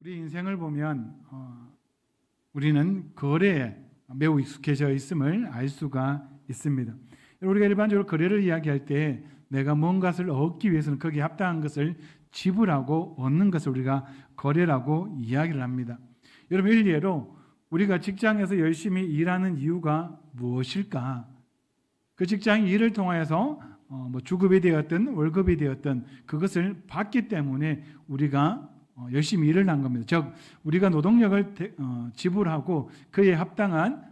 우리 인생을 보면 우리는 거래에 매우 익숙해져 있음을 알 수가 있습니다. 우리가 일반적으로 거래를 이야기할 때 내가 뭔가를 얻기 위해서는 거기에 합당한 것을 지불하고 얻는 것을 우리가 거래라고 이야기를 합니다. 여러분, 일례로 우리가 직장에서 열심히 일하는 이유가 무엇일까? 그 직장 일을 통하여서 주급이 되었든 월급이 되었든 그것을 받기 때문에 우리가 열심히 일을 한 겁니다. 즉 우리가 노동력을 지불하고 그에 합당한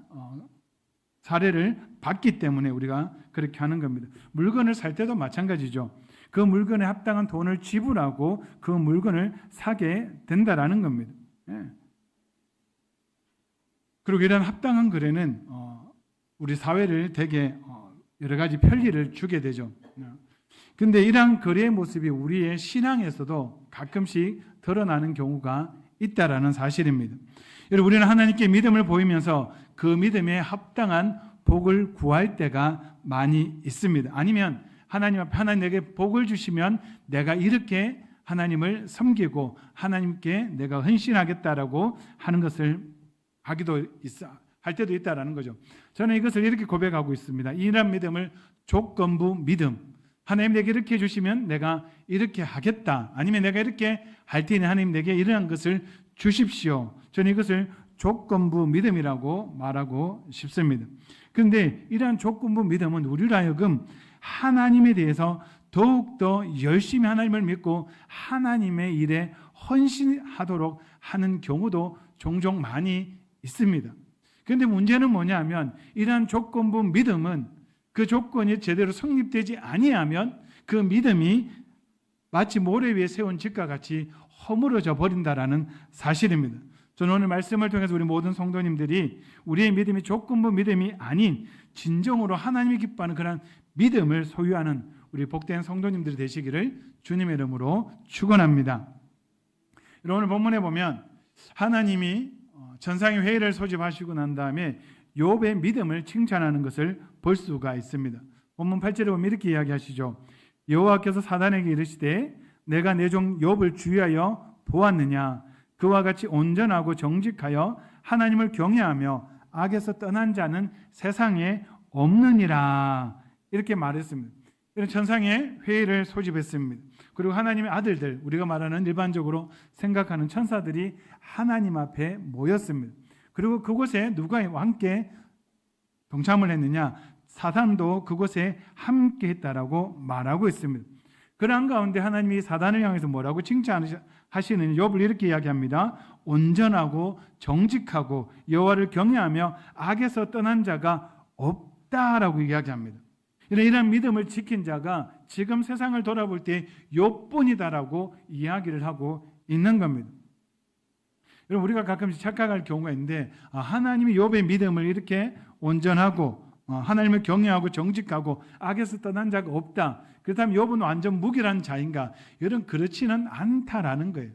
사례를 받기 때문에 우리가 그렇게 하는 겁니다. 물건을 살 때도 마찬가지죠. 그 물건에 합당한 돈을 지불하고 그 물건을 사게 된다라는 겁니다. 그리고 이런 합당한 거래는 우리 사회를 되게 여러 가지 편리를 주게 되죠. 그런데 이러한 거래의 모습이 우리의 신앙에서도 가끔씩 드러나는 경우가 있다라는 사실입니다. 여러분, 우리는 하나님께 믿음을 보이면서 그 믿음에 합당한 복을 구할 때가 많이 있습니다. 아니면 하나님 앞에 하나님 내게 복을 주시면 내가 이렇게 하나님을 섬기고 하나님께 내가 헌신하겠다라고 하는 것을 할 때도 있다라는 거죠. 저는 이것을 이렇게 고백하고 있습니다. 이런 믿음을 조건부 믿음. 하나님 내게 이렇게 해주시면 내가 이렇게 하겠다. 아니면 내가 이렇게 할 테니 하나님 내게 이러한 것을 주십시오. 저는 이것을 조건부 믿음이라고 말하고 싶습니다. 그런데 이러한 조건부 믿음은 우리로 하여금 하나님에 대해서 더욱더 열심히 하나님을 믿고 하나님의 일에 헌신하도록 하는 경우도 종종 많이 있습니다. 그런데 문제는 뭐냐면 이러한 조건부 믿음은 그 조건이 제대로 성립되지 아니하면 그 믿음이 마치 모래 위에 세운 집과 같이 허물어져 버린다라는 사실입니다. 저는 오늘 말씀을 통해서 우리 모든 성도님들이 우리의 믿음이 조건부 믿음이 아닌 진정으로 하나님이 기뻐하는 그런 믿음을 소유하는 우리 복된 성도님들이 되시기를 주님의 이름으로 축원합니다. 오늘 본문에 보면 하나님이 천상의 회의를 소집하시고 난 다음에 욥의 믿음을 칭찬하는 것을 볼 수가 있습니다. 본문 8절에 보면 이렇게 이야기하시죠. 여호와께서 사단에게 이르시되 내가 내 종 욥을 주의하여 보았느냐. 그와 같이 온전하고 정직하여 하나님을 경외하며 악에서 떠난 자는 세상에 없느니라. 이렇게 말했습니다. 이런 천상의 회의를 소집했습니다. 그리고 하나님의 아들들, 우리가 말하는 일반적으로 생각하는 천사들이 하나님 앞에 모였습니다. 그리고 그곳에 누가 함께 동참을 했느냐? 사단도 그곳에 함께 했다라고 말하고 있습니다. 그러한 가운데 하나님이 사단을 향해서 뭐라고 칭찬하시는 욥을 이렇게 이야기합니다. 온전하고 정직하고 여호와를 경외하며 악에서 떠난 자가 없다라고 이야기합니다. 이런 믿음을 지킨 자가 지금 세상을 돌아볼 때 욥뿐이다라고 이야기를 하고 있는 겁니다. 여러분, 우리가 가끔씩 착각할 경우가 있는데 하나님이 욥의 믿음을 이렇게 온전하고 하나님을 경외하고 정직하고 악에서 떠난 자가 없다. 그렇다면 욥은 완전 무결한 자인가? 여러분, 그렇지는 않다라는 거예요.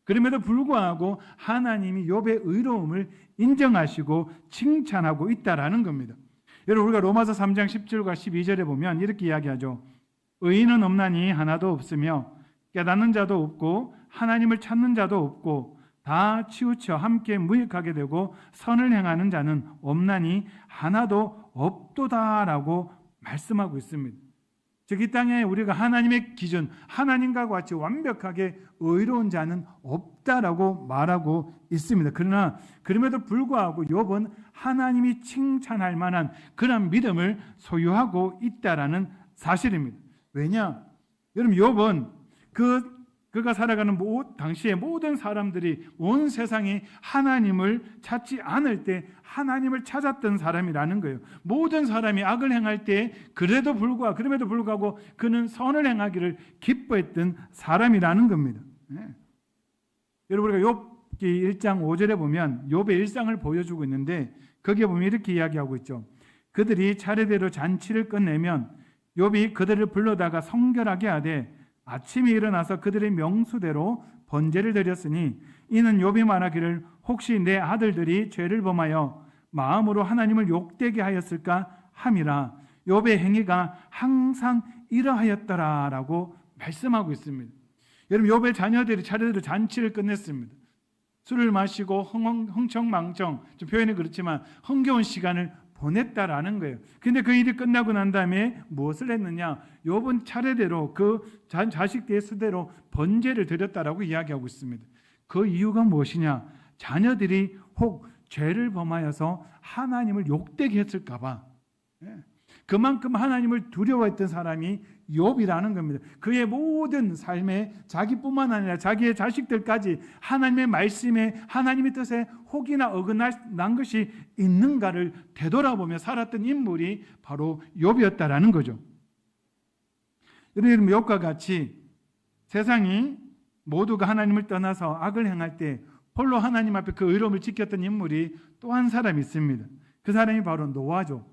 그럼에도 불구하고 하나님이 욥의 의로움을 인정하시고 칭찬하고 있다라는 겁니다. 여러분, 우리가 로마서 3장 10절과 12절에 보면 이렇게 이야기하죠. 의인은 없나니 하나도 없으며 깨닫는 자도 없고 하나님을 찾는 자도 없고 다 치우쳐 함께 무익하게 되고 선을 행하는 자는 없나니 하나도 없도다라고 말씀하고 있습니다. 즉 이 땅에 우리가 하나님의 기준, 하나님과 같이 완벽하게 의로운 자는 없다라고 말하고 있습니다. 그러나 그럼에도 불구하고 욥은 하나님이 칭찬할 만한 그런 믿음을 소유하고 있다라는 사실입니다. 왜냐? 여러분, 욥은 그가 살아가는 당시의 모든 사람들이 온 세상이 하나님을 찾지 않을 때 하나님을 찾았던 사람이라는 거예요. 모든 사람이 악을 행할 때 그럼에도 불구하고 그는 선을 행하기를 기뻐했던 사람이라는 겁니다. 여러분, 우리가 욥기 1장 5절에 보면 욥의 일상을 보여주고 있는데 거기에 보면 이렇게 이야기하고 있죠. 그들이 차례대로 잔치를 끝내면 욥이 그들을 불러다가 성결하게 하되 아침에 일어나서 그들의 명수대로 번제를 드렸으니 이는 욥이 말하기를 혹시 내 아들들이 죄를 범하여 마음으로 하나님을 욕되게 하였을까 함이라. 욥의 행위가 항상 이러하였더라라고 말씀하고 있습니다. 여러분, 욥의 자녀들이 차례대로 잔치를 끝냈습니다. 술을 마시고 흥청망청, 좀 표현이 그렇지만 흥겨운 시간을 보냈다라는 거예요. 근데 그 일이 끝나고 난 다음에 무엇을 했느냐? 욥은 차례대로 그 자식들의 수대로 번제를 드렸다라고 이야기하고 있습니다. 그 이유가 무엇이냐? 자녀들이 혹 죄를 범하여서 하나님을 욕되게 했을까 봐. 그만큼 하나님을 두려워했던 사람이 욥이라는 겁니다. 그의 모든 삶에 자기뿐만 아니라 자기의 자식들까지 하나님의 말씀에, 하나님의 뜻에 혹이나 어긋난 것이 있는가를 되돌아보며 살았던 인물이 바로 욥이었다라는 거죠. 여러분, 욥과 같이 세상이 모두가 하나님을 떠나서 악을 행할 때 홀로 하나님 앞에 그 의로움을 지켰던 인물이 또 한 사람이 있습니다. 그 사람이 바로 노아죠.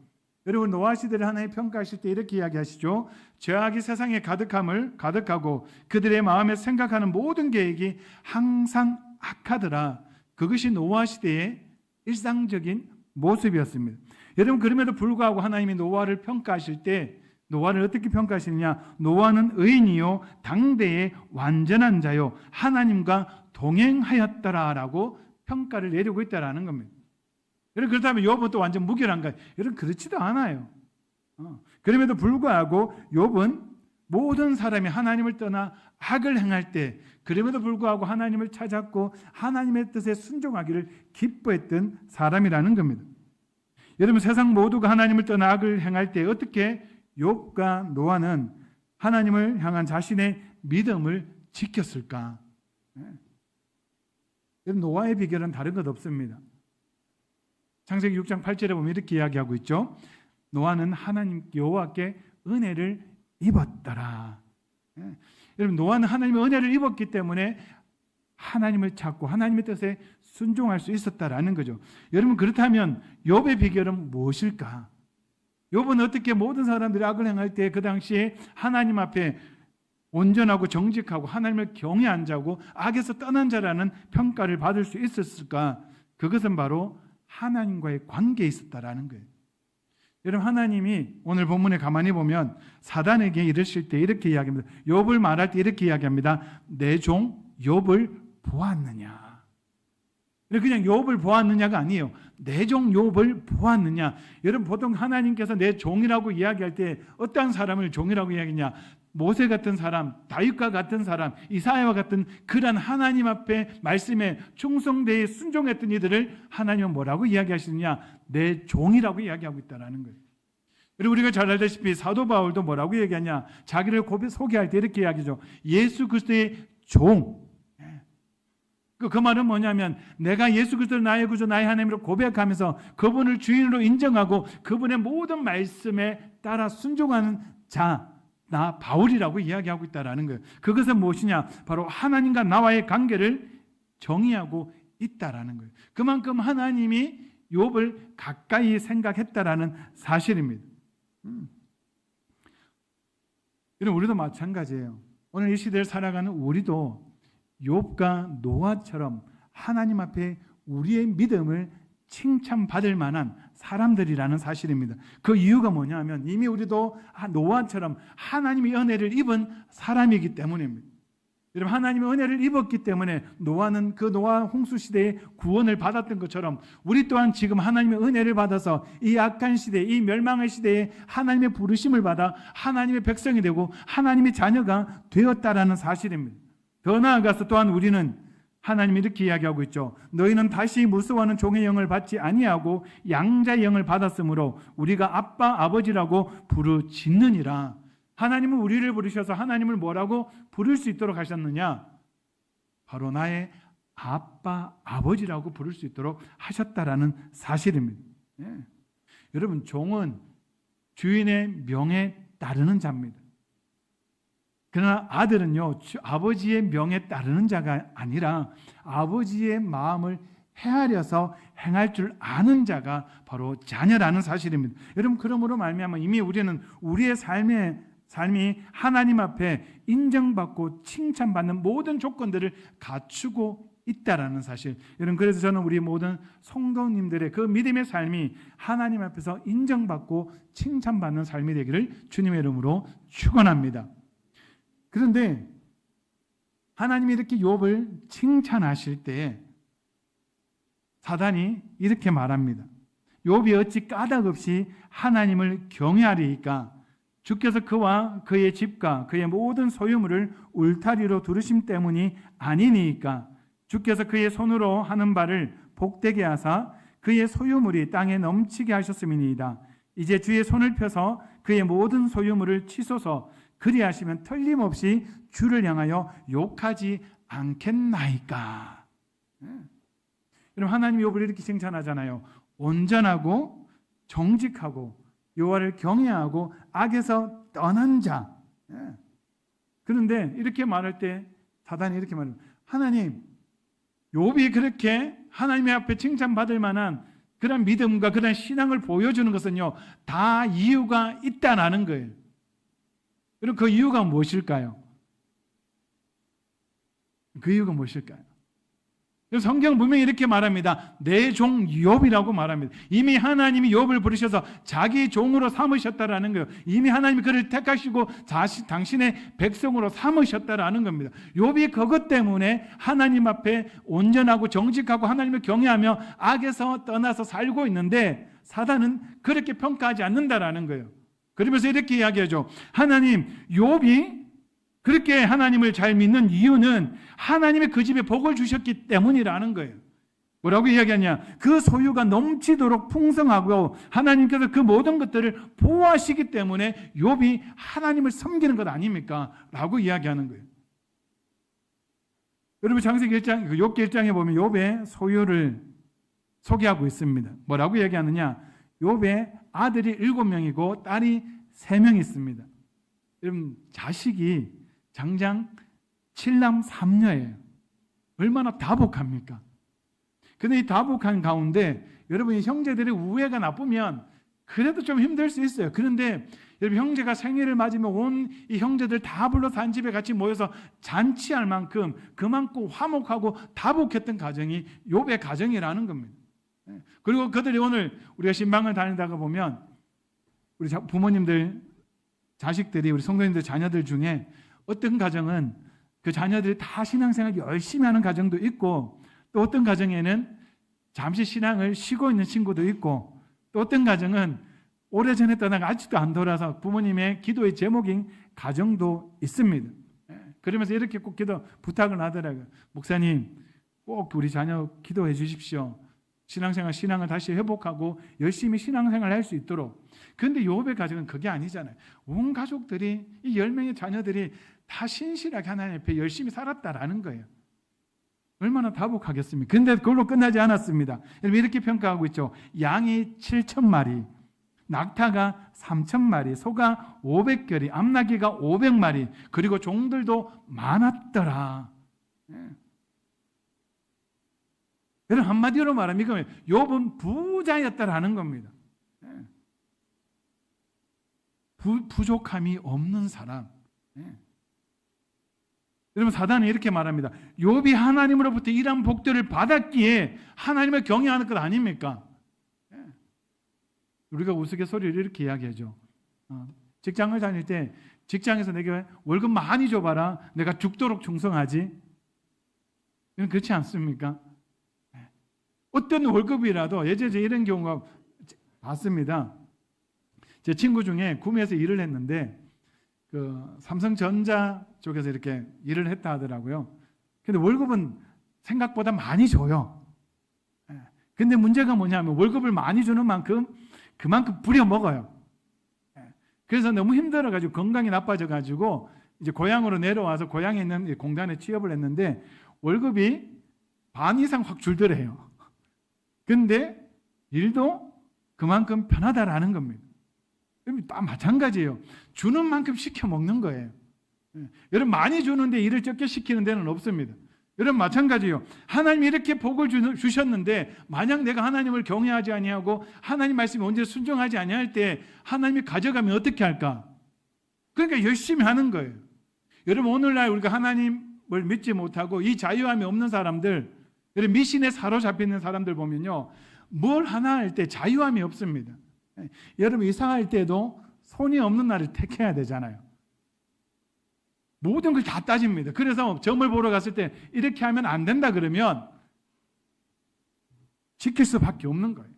여러분, 노아 시대를 하나님 평가하실 때 이렇게 이야기하시죠. 죄악이 세상에 가득하고 그들의 마음에 생각하는 모든 계획이 항상 악하더라. 그것이 노아 시대의 일상적인 모습이었습니다. 여러분, 그럼에도 불구하고 하나님이 노아를 평가하실 때 노아를 어떻게 평가하시느냐? 노아는 의인이요 당대의 완전한 자요 하나님과 동행하였더라라고 평가를 내리고 있다라는 겁니다. 여러분, 그렇다면 욥은 또 완전 무결한가요? 여러분, 그렇지도 않아요. 그럼에도 불구하고 욥은 모든 사람이 하나님을 떠나 악을 행할 때 그럼에도 불구하고 하나님을 찾았고 하나님의 뜻에 순종하기를 기뻐했던 사람이라는 겁니다. 여러분, 세상 모두가 하나님을 떠나 악을 행할 때 어떻게 욥과 노아는 하나님을 향한 자신의 믿음을 지켰을까? 여러분, 노아의 비결은 다른 것 없습니다. 창세기 6장 8절에 보면 이렇게 이야기하고 있죠. 노아는 하나님 여호와께 은혜를 입었더라. 여러분, 노아는 하나님의 은혜를 입었기 때문에 하나님을 찾고 하나님의 뜻에 순종할 수 있었다라는 거죠. 여러분, 그렇다면 욥의 비결은 무엇일까? 욥은 어떻게 모든 사람들이 악을 행할 때 그 당시에 하나님 앞에 온전하고 정직하고 하나님을 경외한 자고 악에서 떠난 자라는 평가를 받을 수 있었을까? 그것은 바로 하나님과의 관계에 있었다라는 거예요. 여러분, 하나님이 오늘 본문에 가만히 보면 사단에게 이르실 때 이렇게 이야기합니다. 욥을 말할 때 이렇게 이야기합니다. 내 종 욥을 보았느냐? 그냥 욥을 보았느냐가 아니에요. 내 종 욥을 보았느냐? 여러분, 보통 하나님께서 내 종이라고 이야기할 때 어떠한 사람을 종이라고 이야기하냐? 모세 같은 사람, 다윗과 같은 사람, 이사야와 같은 그런 하나님 앞에 말씀에 충성되어 순종했던 이들을 하나님은 뭐라고 이야기하시느냐? 내 종이라고 이야기하고 있다는 거예요. 그리고 우리가 잘 알다시피 사도 바울도 뭐라고 얘기하냐? 자기를 소개할 때 이렇게 이야기죠. 예수 그리스도의 종. 그 말은 뭐냐면 내가 예수 그리스도를 나의 구주 나의 하나님으로 고백하면서 그분을 주인으로 인정하고 그분의 모든 말씀에 따라 순종하는 자, 나 바울이라고 이야기하고 있다는 거예요. 그것은 무엇이냐? 바로 하나님과 나와의 관계를 정의하고 있다는 거예요. 그만큼 하나님이 욥을 가까이 생각했다라는 사실입니다. 여러분, 우리도 마찬가지예요. 오늘 이 시대를 살아가는 우리도 욥과 노아처럼 하나님 앞에 우리의 믿음을 칭찬받을 만한 사람들이라는 사실입니다. 그 이유가 뭐냐면 이미 우리도 노아처럼 하나님의 은혜를 입은 사람이기 때문입니다. 여러분, 하나님의 은혜를 입었기 때문에 노아는 그 노아 홍수 시대에 구원을 받았던 것처럼 우리 또한 지금 하나님의 은혜를 받아서 이 악한 시대, 이 멸망의 시대에 하나님의 부르심을 받아 하나님의 백성이 되고 하나님의 자녀가 되었다라는 사실입니다. 더 나아가서 또한 우리는 하나님이 이렇게 이야기하고 있죠. 너희는 다시 무수하는 종의 영을 받지 아니하고 양자의 영을 받았으므로 우리가 아빠 아버지라고 부르짖느니라. 하나님은 우리를 부르셔서 하나님을 뭐라고 부를 수 있도록 하셨느냐? 바로 나의 아빠 아버지라고 부를 수 있도록 하셨다라는 사실입니다. 여러분, 종은 주인의 명에 따르는 자입니다. 그러나 아들은요, 아버지의 명에 따르는 자가 아니라 아버지의 마음을 헤아려서 행할 줄 아는 자가 바로 자녀라는 사실입니다. 여러분, 그러므로 말미암아 이미 우리는 우리의 삶이 하나님 앞에 인정받고 칭찬받는 모든 조건들을 갖추고 있다라는 사실. 여러분, 그래서 저는 우리 모든 성도님들의 그 믿음의 삶이 하나님 앞에서 인정받고 칭찬받는 삶이 되기를 주님의 이름으로 축원합니다. 그런데 하나님이 이렇게 욥을 칭찬하실 때 사단이 이렇게 말합니다. 욥이 어찌 까닭없이 하나님을 경외하리이까? 주께서 그와 그의 집과 그의 모든 소유물을 울타리로 두르심 때문이 아니니이까? 주께서 그의 손으로 하는 바를 복되게 하사 그의 소유물이 땅에 넘치게 하셨음이니이다. 이제 주의 손을 펴서 그의 모든 소유물을 치소서. 그리하시면 틀림없이 주를 향하여 욕하지 않겠나이까? 여러분, 하나님이 욥을 이렇게 칭찬하잖아요. 온전하고 정직하고 여호와를 경외하고 악에서 떠난 자. 그런데 이렇게 말할 때 사단이 이렇게 말합니다. 하나님, 욥이 그렇게 하나님의 앞에 칭찬받을 만한 그런 믿음과 그런 신앙을 보여주는 것은요, 다 이유가 있다는 거예요. 그럼 그 이유가 무엇일까요? 그 이유가 무엇일까요? 성경은 분명히 이렇게 말합니다. 내 종 욥이라고 말합니다. 이미 하나님이 욥을 부르셔서 자기 종으로 삼으셨다라는 거예요. 이미 하나님이 그를 택하시고 당신의 백성으로 삼으셨다라는 겁니다. 욥이 그것 때문에 하나님 앞에 온전하고 정직하고 하나님을 경외하며 악에서 떠나서 살고 있는데 사단은 그렇게 평가하지 않는다라는 거예요. 그러면서 이렇게 이야기하죠. 하나님, 욥이 그렇게 하나님을 잘 믿는 이유는 하나님이 그 집에 복을 주셨기 때문이라는 거예요. 뭐라고 이야기하냐? 그 소유가 넘치도록 풍성하고 하나님께서 그 모든 것들을 보호하시기 때문에 욥이 하나님을 섬기는 것 아닙니까? 라고 이야기하는 거예요. 여러분, 창세기 1장, 욥기 1장에 보면 욥의 소유를 소개하고 있습니다. 뭐라고 이야기하느냐? 욥의 아들이 7명이고 딸이 3명 있습니다. 여러분, 자식이 장장 7남 3녀예요. 얼마나 다복합니까? 근데 이 다복한 가운데 여러분, 이 형제들의 우애가 나쁘면 그래도 좀 힘들 수 있어요. 그런데 여러분, 형제가 생일을 맞으면 온 이 형제들 다 불러서 한 집에 같이 모여서 잔치할 만큼 그만큼 화목하고 다복했던 가정이 욥의 가정이라는 겁니다. 그리고 그들이 오늘 우리가 신방을 다니다가 보면 우리 부모님들, 자식들이, 우리 성도님들 자녀들 중에 어떤 가정은 그 자녀들이 다 신앙생활 열심히 하는 가정도 있고, 또 어떤 가정에는 잠시 신앙을 쉬고 있는 친구도 있고, 또 어떤 가정은 오래전에 떠나가 아직도 안 돌아서 부모님의 기도의 제목인 가정도 있습니다. 그러면서 이렇게 꼭 기도 부탁을 하더라고요. 목사님, 꼭 우리 자녀 기도해 주십시오. 신앙을 다시 회복하고 열심히 신앙생활을 할 수 있도록. 그런데 욥의 가정은 그게 아니잖아요. 온 가족들이, 이 10명의 자녀들이 다 신실하게 하나님 앞에 열심히 살았다라는 거예요. 얼마나 다복하겠습니까? 그런데 그걸로 끝나지 않았습니다. 여러분, 이렇게 평가하고 있죠. 양이 7,000마리, 낙타가 3,000마리, 소가 500결이, 암나귀가 500마리, 그리고 종들도 많았더라. 여러분, 한마디로 말하면 이거는 욥은 부자였다라는 겁니다. 부족함이 없는 사람. 여러분, 사단은 이렇게 말합니다. 욥이 하나님으로부터 이러한 복들을 받았기에 하나님을 경외하는 것 아닙니까? 우리가 우스갯소리를 이렇게 이야기하죠. 직장을 다닐 때 직장에서 내게 월급 많이 줘봐라, 내가 죽도록 충성하지. 이건 그렇지 않습니까? 어떤 월급이라도, 예전에 이런 경우가 봤습니다. 제 친구 중에 구미에서 일을 했는데 그 삼성전자 쪽에서 이렇게 일을 했다 하더라고요. 근데 월급은 생각보다 많이 줘요. 근데 문제가 뭐냐면 월급을 많이 주는 만큼 그만큼 부려먹어요. 그래서 너무 힘들어가지고 건강이 나빠져가지고 이제 고향으로 내려와서 고향에 있는 공단에 취업을 했는데 월급이 반 이상 확 줄더래요. 근데 일도 그만큼 편하다라는 겁니다. 다 마찬가지예요. 주는 만큼 시켜 먹는 거예요. 여러분, 많이 주는데 일을 적게 시키는 데는 없습니다. 여러분, 마찬가지예요. 하나님이 이렇게 복을 주셨는데 만약 내가 하나님을 경외하지 아니하고 하나님 말씀에 언제 순종하지 아니할 때 하나님이 가져가면 어떻게 할까? 그러니까 열심히 하는 거예요. 여러분, 오늘날 우리가 하나님을 믿지 못하고 이 자유함이 없는 사람들, 여러분, 미신에 사로잡혀 있는 사람들 보면요, 뭘 하나 할 때 자유함이 없습니다. 여러분, 이사할 때도 손이 없는 날을 택해야 되잖아요. 모든 걸 다 따집니다. 그래서 점을 보러 갔을 때 이렇게 하면 안 된다 그러면 지킬 수밖에 없는 거예요.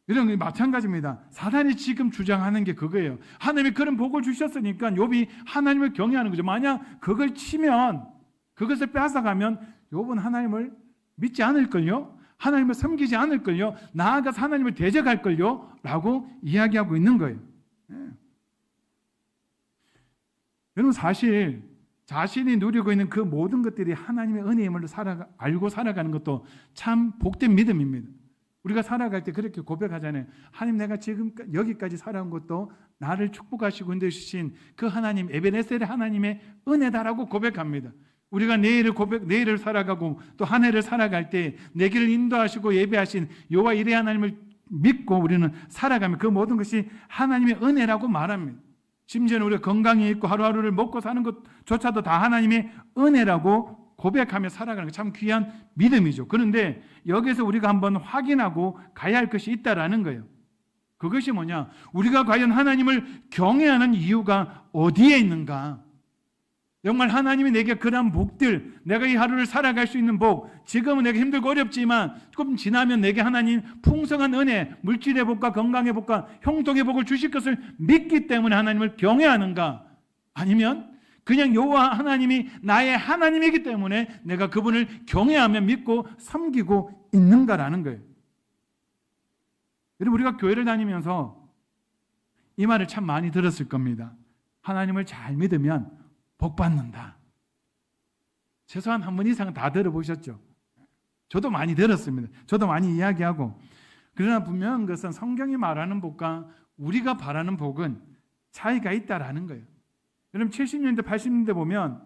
이런 게 마찬가지입니다. 사단이 지금 주장하는 게 그거예요. 하나님이 그런 복을 주셨으니까 욥이 하나님을 경외하는 거죠. 만약 그걸 치면, 그것을 빼앗아가면 욥은 하나님을 믿지 않을걸요? 하나님을 섬기지 않을걸요? 나아가서 하나님을 대적할걸요? 라고 이야기하고 있는 거예요. 여러분, 사실 자신이 누리고 있는 그 모든 것들이 하나님의 은혜임을 알고 살아가는 것도 참 복된 믿음입니다. 우리가 살아갈 때 그렇게 고백하잖아요. 하나님, 내가 지금 여기까지 살아온 것도 나를 축복하시고 인도해주신 그 하나님, 에베네셀의 하나님의 은혜다라고 고백합니다. 우리가 내일을 살아가고 또 한 해를 살아갈 때 내 길을 인도하시고 예배하신 여호와 이레 하나님을 믿고 우리는 살아가면 그 모든 것이 하나님의 은혜라고 말합니다. 심지어는 우리가 건강이 있고 하루하루를 먹고 사는 것조차도 다 하나님의 은혜라고 고백하며 살아가는 게 참 귀한 믿음이죠. 그런데 여기서 우리가 한번 확인하고 가야 할 것이 있다라는 거예요. 그것이 뭐냐? 우리가 과연 하나님을 경외하는 이유가 어디에 있는가? 정말 하나님이 내게 그러한 복들, 내가 이 하루를 살아갈 수 있는 복, 지금은 내가 힘들고 어렵지만 조금 지나면 내게 하나님 풍성한 은혜, 물질의 복과 건강의 복과 형통의 복을 주실 것을 믿기 때문에 하나님을 경외하는가? 아니면 그냥 여호와 하나님이 나의 하나님이기 때문에 내가 그분을 경외하며 믿고 섬기고 있는가라는 거예요. 여러분, 우리가 교회를 다니면서 이 말을 참 많이 들었을 겁니다. 하나님을 잘 믿으면 복 받는다. 최소한 한 번 이상 다 들어보셨죠? 저도 많이 들었습니다. 저도 많이 이야기하고. 그러나 분명한 것은 성경이 말하는 복과 우리가 바라는 복은 차이가 있다라는 거예요. 여러분, 70년대, 80년대 보면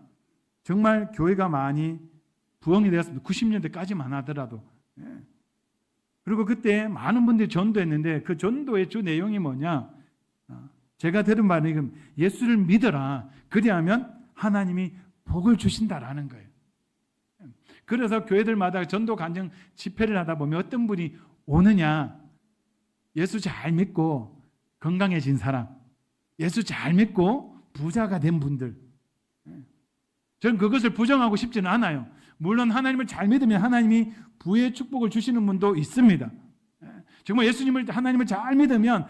정말 교회가 많이 부흥이 되었습니다. 90년대까지만 하더라도. 그리고 그때 많은 분들이 전도했는데 그 전도의 주 내용이 뭐냐? 제가 들은 바는 예수를 믿어라. 그리하면 하나님이 복을 주신다라는 거예요. 그래서 교회들마다 전도 간증 집회를 하다 보면 어떤 분이 오느냐? 예수 잘 믿고 건강해진 사람, 예수 잘 믿고 부자가 된 분들. 저는 그것을 부정하고 싶지는 않아요. 물론 하나님을 잘 믿으면 하나님이 부의 축복을 주시는 분도 있습니다. 정말 하나님을 잘 믿으면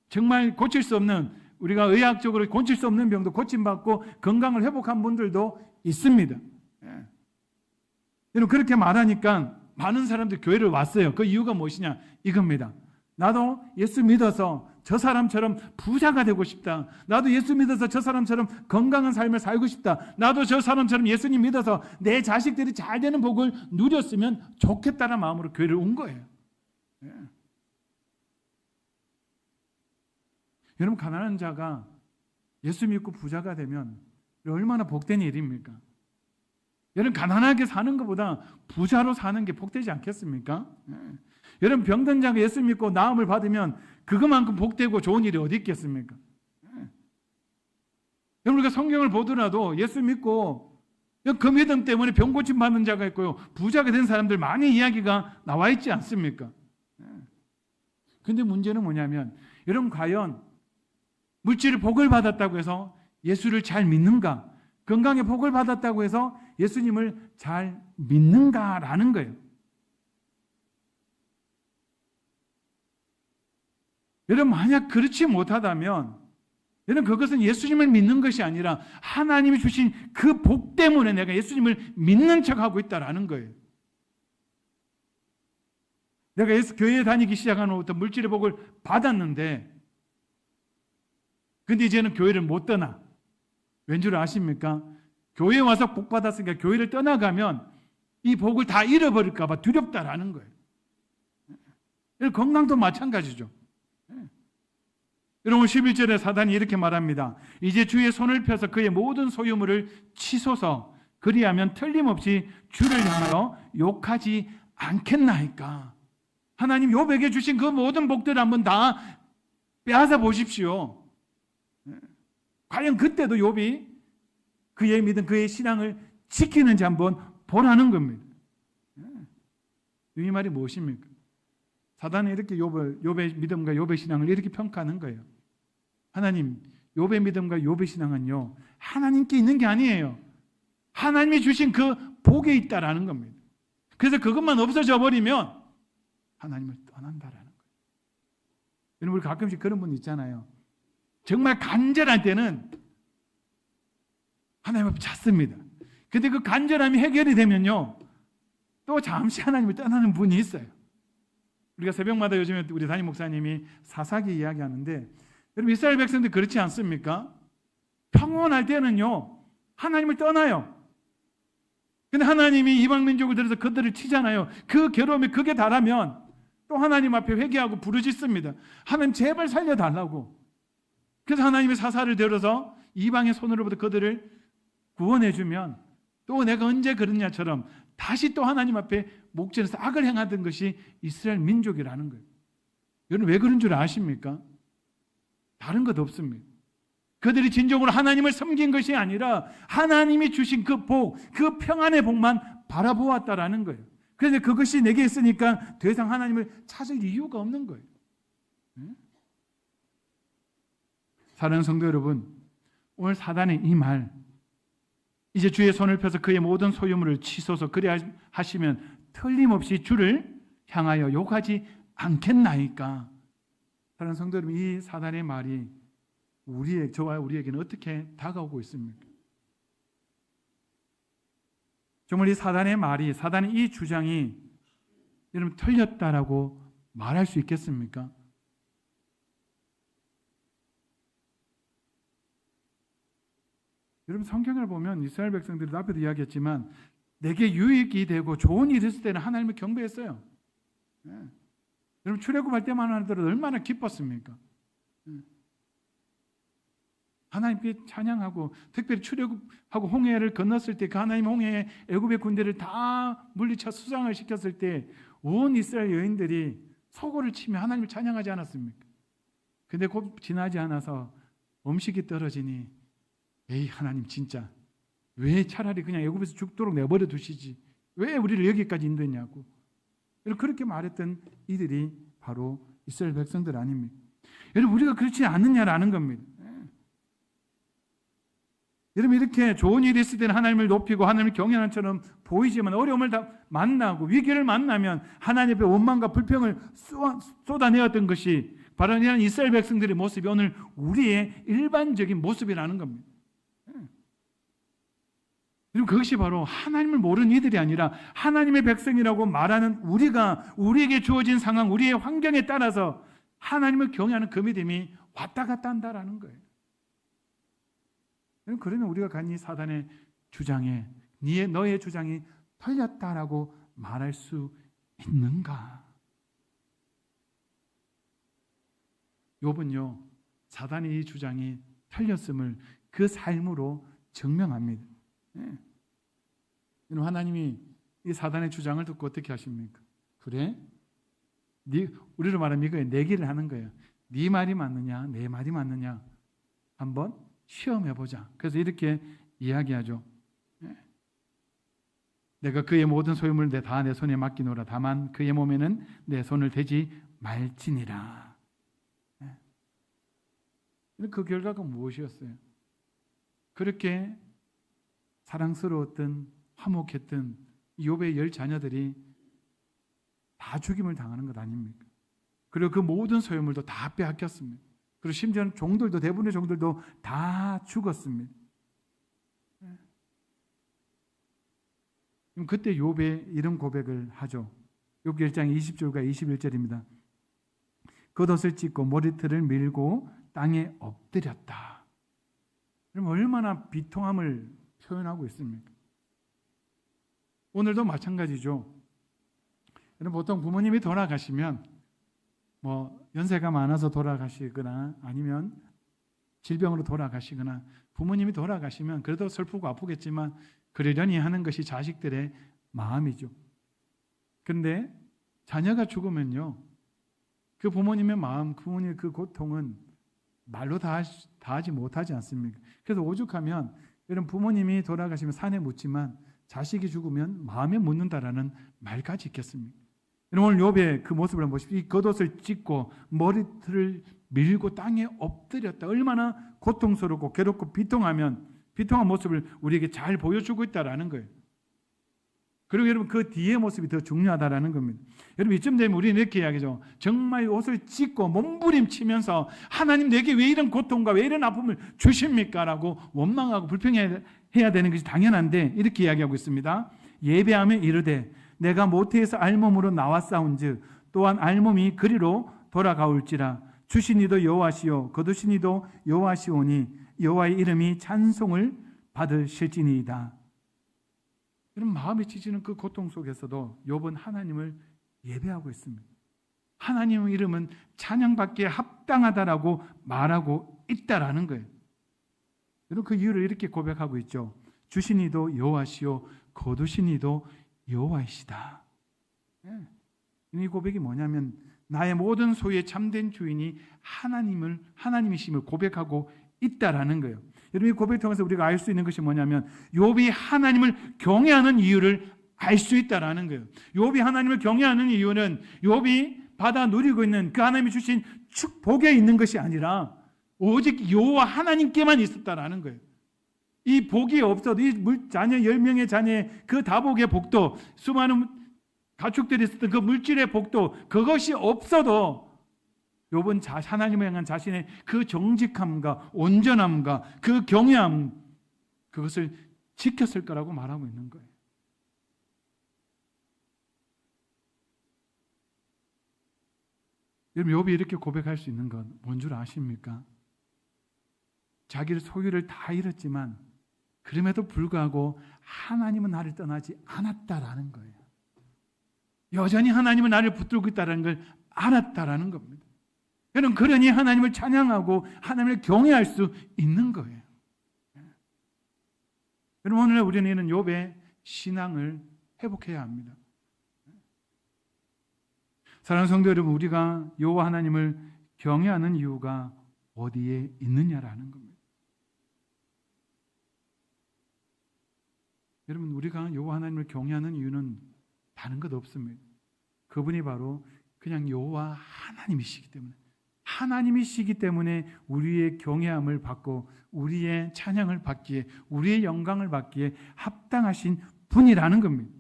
정말 고칠 수 없는, 우리가 의학적으로 고칠 수 없는 병도 고침받고 건강을 회복한 분들도 있습니다. 여러분, 그렇게 말하니까 많은 사람들이 교회를 왔어요. 그 이유가 무엇이냐? 이겁니다. 나도 예수 믿어서 저 사람처럼 부자가 되고 싶다. 나도 예수 믿어서 저 사람처럼 건강한 삶을 살고 싶다. 나도 저 사람처럼 예수님 믿어서 내 자식들이 잘 되는 복을 누렸으면 좋겠다는 마음으로 교회를 온 거예요. 여러분, 가난한 자가 예수 믿고 부자가 되면 얼마나 복된 일입니까? 여러분, 가난하게 사는 것보다 부자로 사는 게 복되지 않겠습니까? 여러분, 병든 자가 예수 믿고 나음을 받으면 그것만큼 복되고 좋은 일이 어디 있겠습니까? 여러분, 우리가 성경을 보더라도 예수 믿고 그 믿음 때문에 병 고침 받는 자가 있고요, 부자가 된 사람들 많이 이야기가 나와 있지 않습니까? 그런데 문제는 뭐냐면, 여러분, 과연 물질의 복을 받았다고 해서 예수를 잘 믿는가? 건강의 복을 받았다고 해서 예수님을 잘 믿는가라는 거예요. 여러분, 만약 그렇지 못하다면 여러분, 그것은 예수님을 믿는 것이 아니라 하나님이 주신 그 복 때문에 내가 예수님을 믿는 척하고 있다라는 거예요. 내가 교회에 다니기 시작한 후부터 물질의 복을 받았는데 근데 이제는 교회를 못 떠나. 왠 줄 아십니까? 교회에 와서 복 받았으니까 교회를 떠나가면 이 복을 다 잃어버릴까 봐 두렵다라는 거예요. 건강도 마찬가지죠. 여러분, 11절에 사단이 이렇게 말합니다. 이제 주의 손을 펴서 그의 모든 소유물을 치소서. 그리하면 틀림없이 주를 향하여 욕하지 않겠나이까. 하나님 욥에게 주신 그 모든 복들을 한번 다 빼앗아 보십시오. 과연 그때도 욥이 그의 믿음, 그의 신앙을 지키는지 한번 보라는 겁니다. 이 말이 무엇입니까? 사단은 이렇게 욥의 믿음과 욥의 신앙을 이렇게 평가하는 거예요. 하나님, 욥의 믿음과 욥의 신앙은요, 하나님께 있는 게 아니에요. 하나님이 주신 그 복에 있다라는 겁니다. 그래서 그것만 없어져 버리면 하나님을 떠난다라는 거예요. 여러분, 우리 가끔씩 그런 분 있잖아요. 정말 간절할 때는 하나님 앞에 찾습니다. 근데 그 간절함이 해결이 되면요, 또 잠시 하나님을 떠나는 분이 있어요. 우리가 새벽마다 요즘에 우리 담임 목사님이 사사기 이야기하는데, 여러분 이스라엘 백성들 그렇지 않습니까? 평온할 때는요 하나님을 떠나요. 근데 하나님이 이방 민족을 들어서 그들을 치잖아요. 그 괴로움에 그게 달하면 또 하나님 앞에 회개하고 부르짖습니다. 하나님 제발 살려달라고. 그래서 하나님의 사사를 들어서 이방의 손으로부터 그들을 구원해주면 또 내가 언제 그랬냐처럼 다시 또 하나님 앞에 목전에서 악을 행하던 것이 이스라엘 민족이라는 거예요. 여러분 왜 그런 줄 아십니까? 다른 것 없습니다. 그들이 진정으로 하나님을 섬긴 것이 아니라 하나님이 주신 그 복, 그 평안의 복만 바라보았다라는 거예요. 그런데 그것이 내게 있으니까 더 이상 하나님을 찾을 이유가 없는 거예요. 사랑하는 성도 여러분, 오늘 사단의 이 말, 이제 주의 손을 펴서 그의 모든 소유물을 치소서 그리 하시면 틀림없이 주를 향하여 욕하지 않겠나이까. 사랑하는 성도 여러분, 이 사단의 말이 저와 우리에게는 어떻게 다가오고 있습니까? 정말 이 사단의 말이, 사단의 이 주장이 여러분 틀렸다라고 말할 수 있겠습니까? 여러분 성경을 보면 이스라엘 백성들이 앞에도 이야기했지만 내게 유익이 되고 좋은 일이 있을 때는 하나님을 경배했어요. 여러분 출애굽할 때만 하더라도 얼마나 기뻤습니까? 하나님께 찬양하고, 특별히 출애굽하고 홍해를 건넜을 때 그 하나님 홍해에 애굽의 군대를 다 물리쳐 수상을 시켰을 때 온 이스라엘 여인들이 소고를 치며 하나님을 찬양하지 않았습니까? 근데 곧 지나지 않아서 음식이 떨어지니 에이 하나님 진짜 왜 차라리 그냥 애굽에서 죽도록 내버려 두시지 왜 우리를 여기까지 인도했냐고 그렇게 말했던 이들이 바로 이스라엘 백성들 아닙니까? 여러분 우리가 그렇지 않느냐라는 겁니다. 여러분 이렇게 좋은 일이 있을 때는 하나님을 높이고 하나님을 경외하는 처럼 보이지만 어려움을 다 만나고 위기를 만나면 하나님 앞에 원망과 불평을 쏟아내었던 것이 바로 이런 이스라엘 백성들의 모습이 오늘 우리의 일반적인 모습이라는 겁니다. 여러분 그것이 바로 하나님을 모르는 이들이 아니라 하나님의 백성이라고 말하는 우리가 우리에게 주어진 상황, 우리의 환경에 따라서 하나님을 경외하는 그 믿음이 왔다 갔다 한다라는 거예요. 그러면 우리가 간이 사단의 주장에 너의 주장이 틀렸다라고 말할 수 있는가? 욥은요 사단의 이 주장이 틀렸음을 그 삶으로 증명합니다. 하나님이 이 사단의 주장을 듣고 어떻게 하십니까? 그래? 우리로 말하면 이거예요. 내기를 하는 거예요. 네 말이 맞느냐 내 말이 맞느냐 한번 시험해보자. 그래서 이렇게 이야기하죠. 내가 그의 모든 소유물을 다 내 손에 맡기노라. 다만 그의 몸에는 내 손을 대지 말지니라. 그 결과가 무엇이었어요? 그렇게 사랑스러웠던 화목했던 욥의 10 자녀들이 다 죽임을 당하는 것 아닙니까? 그리고 그 모든 소유물도 다 빼앗겼습니다. 그리고 심지어는 종들도 대부분의 종들도 다 죽었습니다. 그때 욥의 이런 고백을 하죠. 욥기 1장 20절과 21절입니다. 겉옷을 찢고 머리털을 밀고 땅에 엎드렸다. 그럼 얼마나 비통함을 표현하고 있습니까? 오늘도 마찬가지죠. 보통 부모님이 돌아가시면 연세가 많아서 돌아가시거나 아니면 질병으로 돌아가시거나 부모님이 돌아가시면 그래도 슬프고 아프겠지만 그러려니 하는 것이 자식들의 마음이죠. 그런데 자녀가 죽으면요 그 부모님의 마음, 부모님의 그 고통은 말로 다 하지 못하지 않습니까? 그래서 오죽하면 이런 부모님이 돌아가시면 산에 묻지만 자식이 죽으면 마음에 묻는다라는 말까지 있겠습니까? 오늘 욥의 그 모습을 한번 보십시오. 이 겉옷을 찢고 머리털을 밀고 땅에 엎드렸다. 얼마나 고통스럽고 괴롭고 비통한 모습을 우리에게 잘 보여주고 있다라는 거예요. 그리고 여러분 그 뒤의 모습이 더 중요하다라는 겁니다. 여러분 이쯤 되면 우리는 이렇게 이야기하죠. 정말 옷을 찢고 몸부림치면서 하나님 내게 왜 이런 고통과 왜 이런 아픔을 주십니까? 라고 원망하고 불평해야 되는 것이 당연한데 이렇게 이야기하고 있습니다. 예배하며 이르되 내가 모태에서 알몸으로 나왔사온즉 또한 알몸이 그리로 돌아가올지라 주신 이도 여호와시요 거두신 이도 여호와시오니 여호와의 이름이 찬송을 받으실지니이다. 여러분 마음이 찢어지는 그 고통 속에서도 욥은 하나님을 예배하고 있습니다. 하나님의 이름은 찬양받기에 합당하다라고 말하고 있다라는 거예요. 여러분 그 이유를 이렇게 고백하고 있죠. 주신 이도 여호와시요 거두신 이도 여호와이시다. 이 고백이 뭐냐면 나의 모든 소유의 참된 주인이 하나님이심을 고백하고 있다라는 거예요. 여러분 이 고백을 통해서 우리가 알 수 있는 것이 뭐냐면 욥이 하나님을 경외하는 이유를 알 수 있다라는 거예요. 욥이 하나님을 경외하는 이유는 욥이 받아 누리고 있는 그 하나님이 주신 축복에 있는 것이 아니라 오직 여호와 하나님께만 있었다라는 거예요. 이 복이 없어도 이 자녀 10명의 자녀의 그 다복의 복도 수많은 가축들이 있었던 그 물질의 복도 그것이 없어도 욥은 하나님을 향한 자신의 그 정직함과 온전함과 그 경외함 그것을 지켰을 거라고 말하고 있는 거예요. 여러분 욥이 이렇게 고백할 수 있는 건 뭔 줄 아십니까? 자기의 소유를 다 잃었지만 그럼에도 불구하고 하나님은 나를 떠나지 않았다라는 거예요. 여전히 하나님은 나를 붙들고 있다는 걸 알았다라는 겁니다. 여러분 그러니 하나님을 찬양하고 하나님을 경외할 수 있는 거예요. 여러분 오늘 우리는 욥의 신앙을 회복해야 합니다. 사랑하는 성도 여러분, 우리가 여호와 하나님을 경외하는 이유가 어디에 있느냐라는 겁니다. 여러분 우리가 여호와 하나님을 경외하는 이유는 다른 것 없습니다. 그분이 바로 그냥 여호와 하나님이시기 때문에 우리의 경외함을 받고 우리의 찬양을 받기에 우리의 영광을 받기에 합당하신 분이라는 겁니다.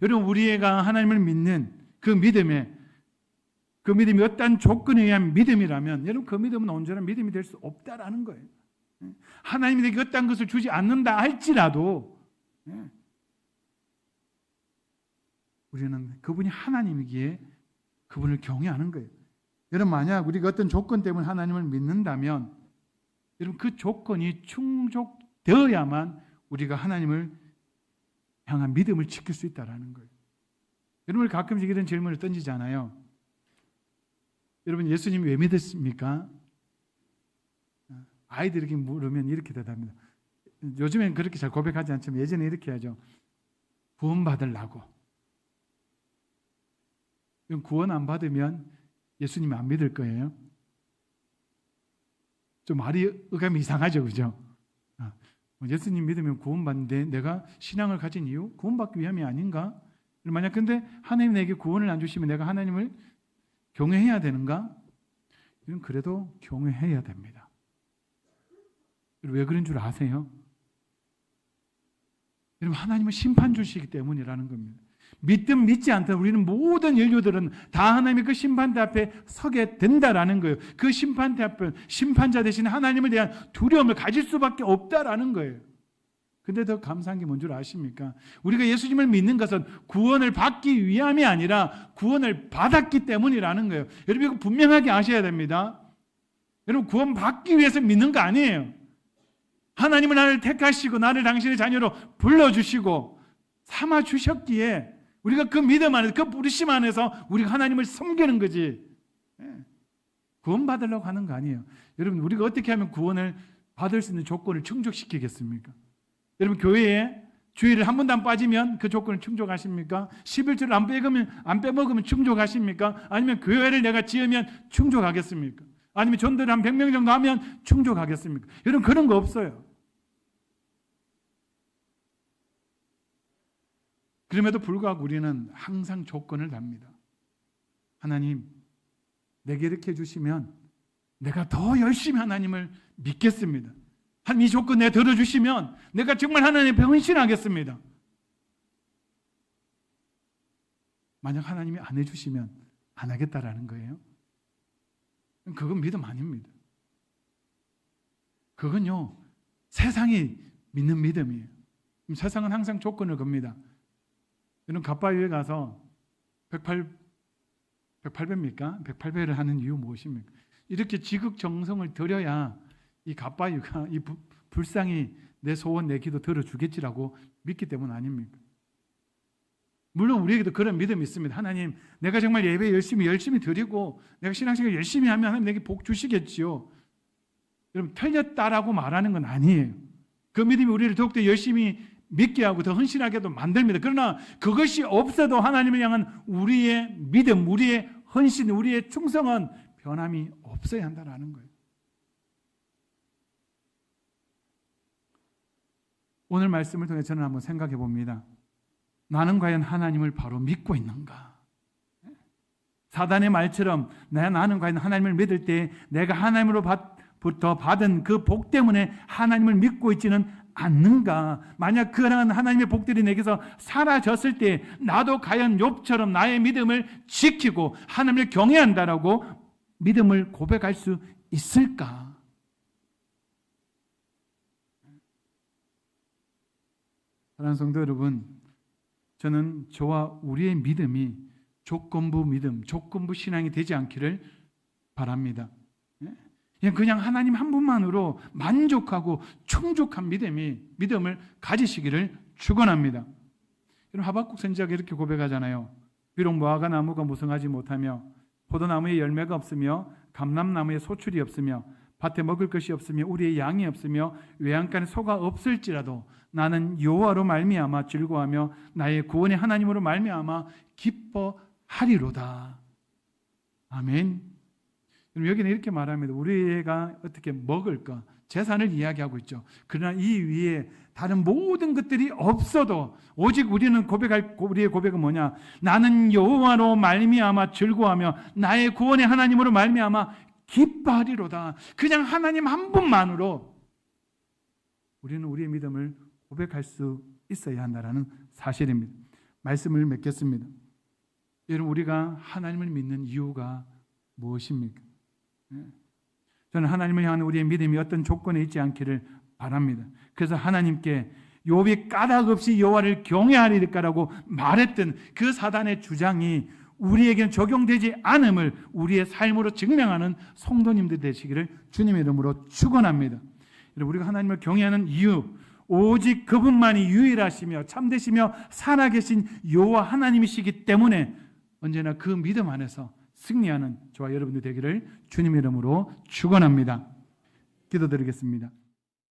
여러분 우리가 하나님을 믿는 그 믿음이 어떠한 조건에 의한 믿음이라면 여러분 그 믿음은 온전한 믿음이 될 수 없다라는 거예요. 하나님이 내게 어떠한 것을 주지 않는다 할지라도 우리는 그분이 하나님이기에 그분을 경외하는 거예요. 여러분 만약 우리가 어떤 조건 때문에 하나님을 믿는다면 여러분 그 조건이 충족되어야만 우리가 하나님을 향한 믿음을 지킬 수 있다는 거예요. 여러분 가끔씩 이런 질문을 던지잖아요. 여러분 예수님 왜 믿으십니까? 아이들에게 물으면 이렇게 대답합니다. 요즘엔 그렇게 잘 고백하지 않지만 예전에 이렇게 하죠. 구원받으려고. 그럼 구원 안 받으면 예수님 안 믿을 거예요. 좀 말이 어감이 이상하죠, 그죠? 예수님 믿으면 구원받는데 내가 신앙을 가진 이유? 구원받기 위함이 아닌가? 만약 근데 하나님 내게 구원을 안 주시면 내가 하나님을 경외해야 되는가? 이건 그래도 경외해야 됩니다. 왜 그런 줄 아세요? 여러분 하나님은 심판주시기 때문이라는 겁니다. 믿든 믿지 않든 우리는 모든 인류들은 다 하나님의 그 심판대 앞에 서게 된다라는 거예요. 그 심판대 앞에 심판자 대신 하나님에 대한 두려움을 가질 수밖에 없다라는 거예요. 근데 더 감사한 게 뭔 줄 아십니까? 우리가 예수님을 믿는 것은 구원을 받기 위함이 아니라 구원을 받았기 때문이라는 거예요. 여러분 이거 분명하게 아셔야 됩니다. 여러분 구원 받기 위해서 믿는 거 아니에요. 하나님은 나를 택하시고 나를 당신의 자녀로 불러주시고 삼아주셨기에 우리가 그 믿음 안에서 그 부르심 안에서 우리가 하나님을 섬기는 거지 구원 받으려고 하는 거 아니에요. 여러분 우리가 어떻게 하면 구원을 받을 수 있는 조건을 충족시키겠습니까? 여러분 교회에 주일을 한 번도 안 빠지면 그 조건을 충족하십니까? 11조를 안 빼먹으면 충족하십니까? 아니면 교회를 내가 지으면 충족하겠습니까? 아니면 전도를 한 100명 정도 하면 충족하겠습니까? 여러분 그런 거 없어요. 그럼에도 불구하고 우리는 항상 조건을 답니다. 하나님, 내게 이렇게 해주시면 내가 더 열심히 하나님을 믿겠습니다. 하나님 이 조건 내가 들어주시면 내가 정말 하나님 앞에 헌신하겠습니다. 만약 하나님이 안 해주시면 안 하겠다라는 거예요. 그건 믿음 아닙니다. 그건요, 세상이 믿는 믿음이에요. 세상은 항상 조건을 겁니다. 여러분, 갓바위에 가서 108배입니까? 108배를 하는 이유 무엇입니까? 이렇게 지극정성을 들여야 이 갓바위가, 이 불상이 내 소원, 내 기도 들어주겠지라고 믿기 때문 아닙니까? 물론 우리에게도 그런 믿음이 있습니다. 하나님, 내가 정말 예배 열심히 드리고 내가 신앙생활 열심히 하면 하나님 내게 복 주시겠지요. 여러분, 틀렸다라고 말하는 건 아니에요. 그 믿음이 우리를 더욱더 열심히 믿게 하고 더 헌신하게도 만듭니다. 그러나 그것이 없어도 하나님을 향한 우리의 믿음, 우리의 헌신, 우리의 충성은 변함이 없어야 한다는 거예요. 오늘 말씀을 통해 저는 한번 생각해 봅니다. 나는 과연 하나님을 바로 믿고 있는가? 사단의 말처럼 나는 과연 하나님을 믿을 때 내가 하나님으로부터 받은 그 복 때문에 하나님을 믿고 있지는 않는가? 만약 그러한 하나님의 복들이 내게서 사라졌을 때 나도 과연 욥처럼 나의 믿음을 지키고 하나님을 경외한다라고 믿음을 고백할 수 있을까? 사랑하는 성도 여러분, 저는 저와 우리의 믿음이 조건부 믿음, 조건부 신앙이 되지 않기를 바랍니다. 그냥 하나님 한 분만으로 만족하고 충족한 믿음을 가지시기를 축원합니다. 하박국 선지자가 이렇게 고백하잖아요. 비록 무화과 나무가 무성하지 못하며 포도나무에 열매가 없으며 감람나무에 소출이 없으며 밭에 먹을 것이 없으며 우리의 양이 없으며 외양간에 소가 없을지라도 나는 여호와로 말미암아 즐거워하며 나의 구원의 하나님으로 말미암아 기뻐하리로다. 아멘. 여기는 이렇게 말합니다. 우리가 어떻게 먹을까? 재산을 이야기하고 있죠. 그러나 이 위에 다른 모든 것들이 없어도 오직 우리는 우리의 고백은 뭐냐? 나는 여호와로 말미암아 즐거워하며 나의 구원의 하나님으로 말미암아 기뻐하리로다. 그냥 하나님 한 분만으로 우리는 우리의 믿음을 고백할 수 있어야 한다는 사실입니다. 말씀을 맺겠습니다. 여러분, 우리가 하나님을 믿는 이유가 무엇입니까? 저는 하나님을 향한 우리의 믿음이 어떤 조건에 있지 않기를 바랍니다. 그래서 하나님께 욥이 까닭 없이 여호와를 경외하리라고 말했던 그 사단의 주장이 우리에게는 적용되지 않음을 우리의 삶으로 증명하는 성도님들 되시기를 주님의 이름으로 축원합니다. 우리가 하나님을 경외하는 이유, 오직 그분만이 유일하시며 참되시며 살아계신 여호와 하나님이시기 때문에 언제나 그 믿음 안에서 승리하는 저와 여러분들 되기를 주님의 이름으로 축원합니다. 기도드리겠습니다.